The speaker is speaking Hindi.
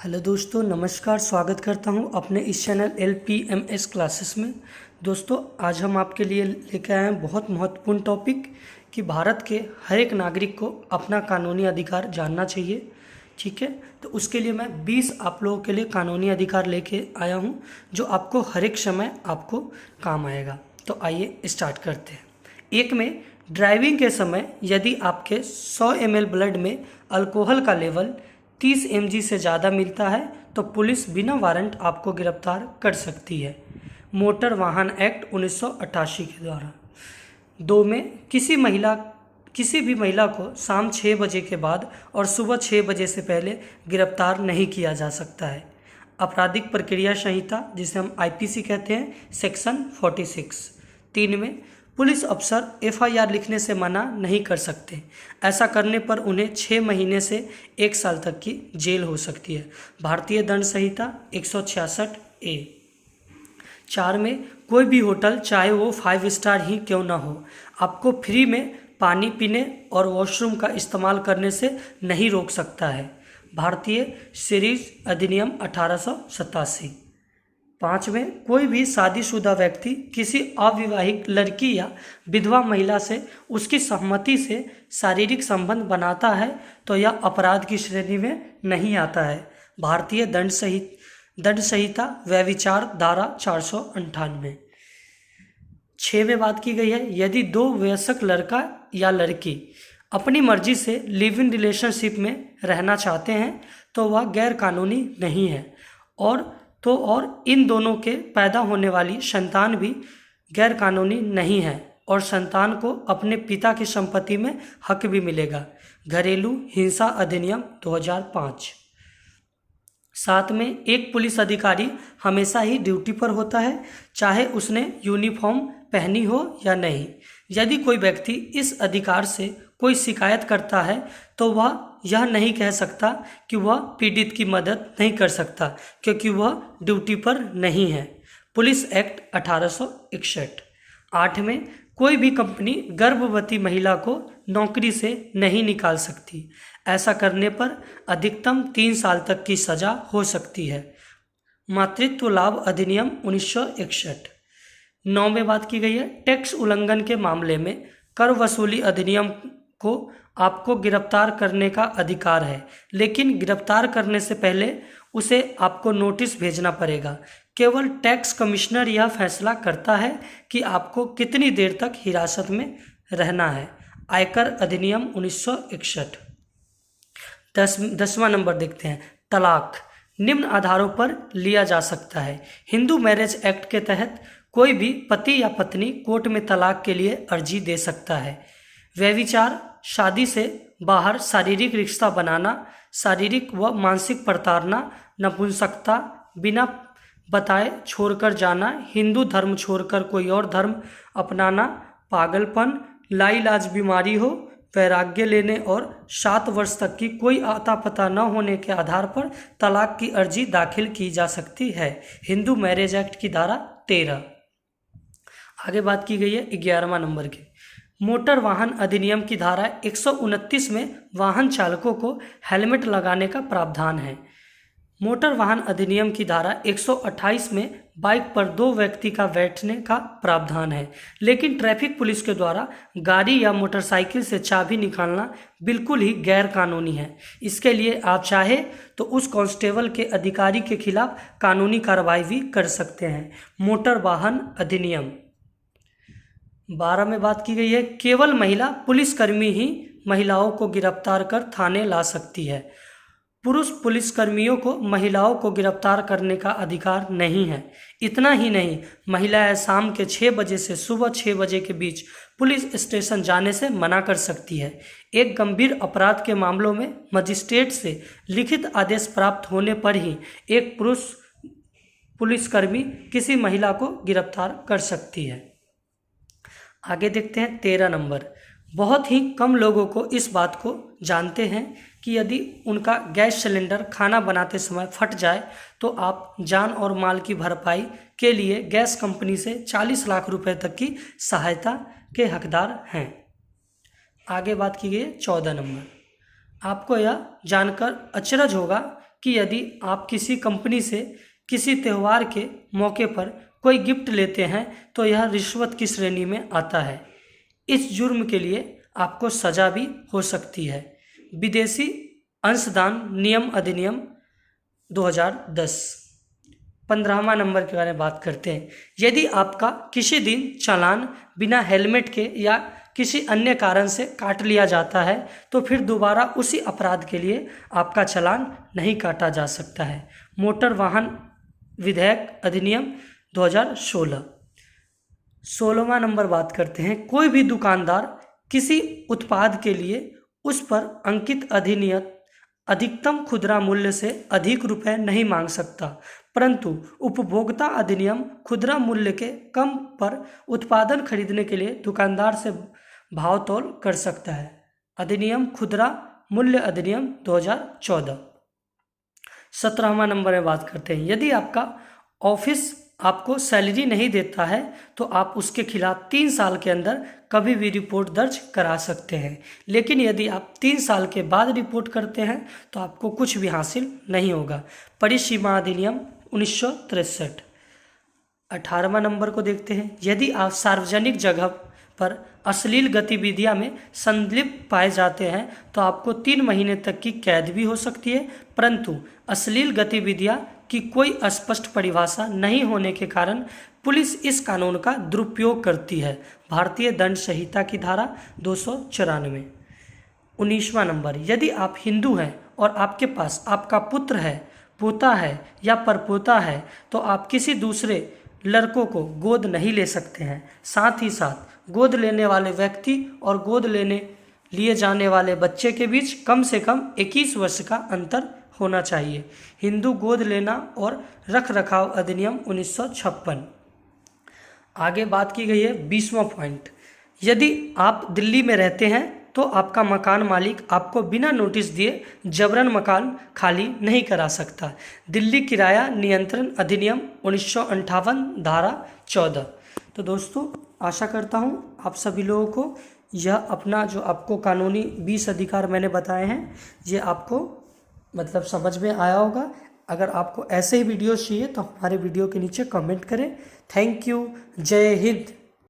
हेलो दोस्तों, नमस्कार। स्वागत करता हूं अपने इस चैनल LPMS क्लासेस में। दोस्तों, आज हम आपके लिए लेकर आए हैं बहुत महत्वपूर्ण टॉपिक कि भारत के हर एक नागरिक को अपना कानूनी अधिकार जानना चाहिए। ठीक है, तो उसके लिए मैं 20 आप लोगों के लिए कानूनी अधिकार लेके आया हूं जो आपको हर एक समय आपको काम आएगा। तो आइए स्टार्ट करते हैं। एक में, ड्राइविंग के समय यदि आपके 100 ml ब्लड में अल्कोहल का लेवल 30 mg से ज़्यादा मिलता है तो पुलिस बिना वारंट आपको गिरफ्तार कर सकती है, मोटर वाहन एक्ट 1988 के द्वारा। दो में, किसी भी महिला को शाम 6 बजे के बाद और सुबह 6 बजे से पहले गिरफ्तार नहीं किया जा सकता है। आपराधिक प्रक्रिया संहिता, जिसे हम IPC कहते हैं, सेक्शन 46। 3 में, पुलिस अफसर FIR लिखने से मना नहीं कर सकते। ऐसा करने पर उन्हें 6 महीने से 1 साल तक की जेल हो सकती है। भारतीय दंड संहिता 166A। 4 में, कोई भी होटल, चाहे वो 5 स्टार ही क्यों ना हो, आपको फ्री में पानी पीने और वॉशरूम का इस्तेमाल करने से नहीं रोक सकता है। भारतीय सीरीज अधिनियम 1887। 5 में, कोई भी शादीशुदा व्यक्ति किसी अविवाहित लड़की या विधवा महिला से उसकी सहमति से शारीरिक संबंध बनाता है तो यह अपराध की श्रेणी में नहीं आता है। भारतीय दंड संहिता व्यभिचार धारा 498। 6 में बात की गई है, यदि 2 वयस्क लड़का या लड़की अपनी मर्जी से लिव इन रिलेशनशिप में रहना चाहते हैं तो वह गैर कानूनी नहीं है और इन दोनों के पैदा होने वाली संतान भी गैर कानूनी नहीं है और संतान को अपने पिता की संपत्ति में हक भी मिलेगा। घरेलू हिंसा अधिनियम 2005। 7 में, एक पुलिस अधिकारी हमेशा ही ड्यूटी पर होता है, चाहे उसने यूनिफॉर्म पहनी हो या नहीं। यदि कोई व्यक्ति इस अधिकार से कोई शिकायत करता है तो वह यह नहीं कह सकता कि वह पीड़ित की मदद नहीं कर सकता क्योंकि वह ड्यूटी पर नहीं है। Police act 1861। 8 में, कोई भी कंपनी गर्भवती महिला को नौकरी से नहीं निकाल सकती। ऐसा करने पर अधिकतम 3 साल तक की सजा हो सकती है। मातृत्व लाभ अधिनियम 1961। 9 में बात की गई है, टैक्स उल्लंघन के मामले में कर वसूली अधिनियम को आपको गिरफ्तार करने का अधिकार है, लेकिन गिरफ्तार करने से पहले उसे आपको नोटिस भेजना पड़ेगा। केवल टैक्स कमिश्नर यह फैसला करता है कि आपको कितनी देर तक हिरासत में रहना है। आयकर अधिनियम 1961। 10वां नंबर देखते हैं, तलाक निम्न आधारों पर लिया जा सकता है। हिंदू मैरिज एक्ट के तहत कोई भी पति या पत्नी कोर्ट में तलाक के लिए अर्जी दे सकता है। व्यभिचार, शादी से बाहर शारीरिक रिश्ता बनाना, शारीरिक व मानसिक प्रताड़ना, नपुंसकता, बिना बताए छोड़कर जाना, हिंदू धर्म छोड़कर कोई और धर्म अपनाना, पागलपन, लाइलाज बीमारी हो, वैराग्य लेने और 7 वर्ष तक की कोई आता पता न होने के आधार पर तलाक की अर्जी दाखिल की जा सकती है। हिंदू मैरिज एक्ट की धारा 13। आगे बात की गई है 11वां नंबर की। मोटर वाहन अधिनियम की धारा 129 में वाहन चालकों को हेलमेट लगाने का प्रावधान है। मोटर वाहन अधिनियम की धारा 128 में बाइक पर 2 व्यक्ति का बैठने का प्रावधान है, लेकिन ट्रैफिक पुलिस के द्वारा गाड़ी या मोटरसाइकिल से चाबी निकालना बिल्कुल ही गैर कानूनी है। इसके लिए आप चाहे तो उस कांस्टेबल के अधिकारी के खिलाफ कानूनी कार्रवाई भी कर सकते हैं। मोटर वाहन अधिनियम 12 में बात की गई है, केवल महिला पुलिसकर्मी ही महिलाओं को गिरफ्तार कर थाने ला सकती है। पुरुष पुलिसकर्मियों को महिलाओं को गिरफ्तार करने का अधिकार नहीं है। इतना ही नहीं, महिलाएं शाम के 6 बजे से सुबह 6 बजे के बीच पुलिस स्टेशन जाने से मना कर सकती है। एक गंभीर अपराध के मामलों में मजिस्ट्रेट से लिखित आदेश प्राप्त होने पर ही एक पुरुष पुलिसकर्मी किसी महिला को गिरफ्तार कर सकती है। आगे देखते हैं 13 नंबर। बहुत ही कम लोगों को इस बात को जानते हैं कि यदि उनका गैस सिलेंडर खाना बनाते समय फट जाए तो आप जान और माल की भरपाई के लिए गैस कंपनी से 40 लाख रुपए तक की सहायता के हकदार हैं। आगे बात की गई है 14 नंबर। आपको यह जानकर अचरज होगा कि यदि आप किसी कंपनी से किसी त्यौहार के मौके पर कोई गिफ्ट लेते हैं तो यह रिश्वत की श्रेणी में आता है। इस जुर्म के लिए आपको सजा भी हो सकती है। विदेशी अंशदान नियम अधिनियम 2010। 15वां नंबर के बारे में बात करते हैं। यदि आपका किसी दिन चालान बिना हेलमेट के या किसी अन्य कारण से काट लिया जाता है तो फिर दोबारा उसी अपराध के लिए आपका चालान नहीं काटा जा सकता है। मोटर वाहन विधेयक अधिनियम 2016। 16वां नंबर बात करते हैं। कोई भी दुकानदार किसी उत्पाद के लिए उस पर अंकित अधिकतम खुदरा मूल्य से अधिक रुपए नहीं मांग सकता, परंतु उपभोक्ता अधिनियम खुदरा मूल्य के कम पर उत्पादन खरीदने के लिए दुकानदार से भाव तोल कर सकता है। अधिनियम खुदरा मूल्य अधिनियम 2014। 17वां नंबर में बात करते हैं। यदि आपका ऑफिस आपको सैलरी नहीं देता है तो आप उसके खिलाफ 3 साल के अंदर कभी भी रिपोर्ट दर्ज करा सकते हैं, लेकिन यदि आप 3 साल के बाद रिपोर्ट करते हैं तो आपको कुछ भी हासिल नहीं होगा। परिसीमा अधिनियम 1963। 18वां नंबर को देखते हैं। यदि आप सार्वजनिक जगह पर अश्लील गतिविधियां में संलिप्त पाए जाते हैं तो आपको 3 महीने तक की कैद भी हो सकती है, परंतु अश्लील गतिविधियां की कोई स्पष्ट परिभाषा नहीं होने के कारण पुलिस इस कानून का दुरुपयोग करती है। भारतीय दंड संहिता की धारा 294। 19वां नंबर। यदि आप हिंदू हैं और आपके पास आपका पुत्र है, पोता है या परपोता है तो आप किसी दूसरे लड़कों को गोद नहीं ले सकते हैं। साथ ही साथ गोद लेने वाले व्यक्ति और गोद लिए जाने वाले बच्चे के बीच कम से कम 21 वर्ष का अंतर होना चाहिए। हिंदू गोद लेना और रख रखाव अधिनियम 1956। आगे बात की गई है 20वां पॉइंट। यदि आप दिल्ली में रहते हैं तो आपका मकान मालिक आपको बिना नोटिस दिए जबरन मकान खाली नहीं करा सकता। दिल्ली किराया नियंत्रण अधिनियम 1958 धारा 14। तो दोस्तों, आशा करता हूँ आप सभी लोगों को यह अपना जो आपको कानूनी 20 अधिकार मैंने बताए हैं ये आपको मतलब समझ में आया होगा। अगर आपको ऐसे ही वीडियो चाहिए तो हमारे वीडियो के नीचे कमेंट करें। Thank you. जय हिंद।